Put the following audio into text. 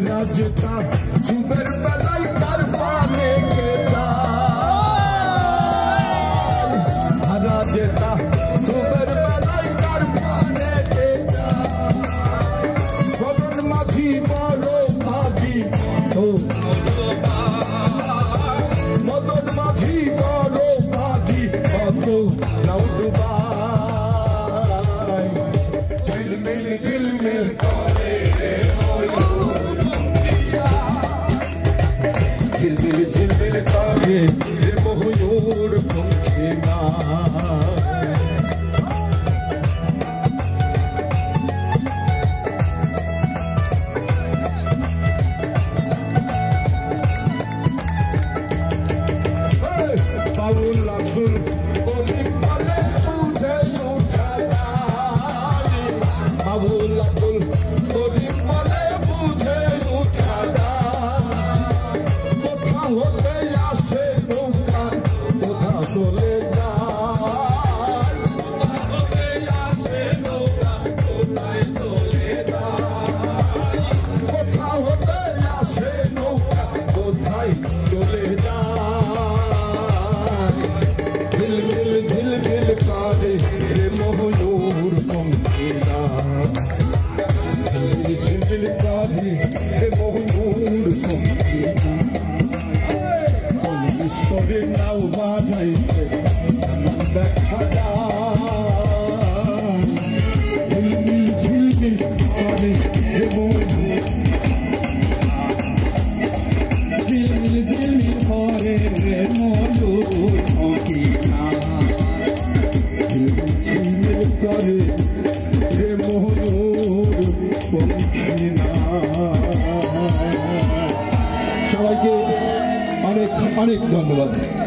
राजता सुबर बलाई कर पाने के राजता सुबर बलाई कर पाने के मदन माझी बड़ो भाजी तो मदन माझी बड़ो भाजी तो लौटबाई झिलमिल करे झिलमिल करे मोहयूर पंखे बाबूला सुन बोली पले तुझे उठाया बाबूला सुन बोली पले तुझे उठाया होते आसे नौका कोथा चले যায় होते आसे नौका कोথায় চলে যায় কোথা হতে আসে নৌকা কোথায় চলে যায় ঝিলমিল কাঁদে রে ময়ূর পঙ্খিরা ঝিলমিল কাঁদে রে ময়ূর পঙ্খিরা Story now, but I back অনেক ধন্যবাদ।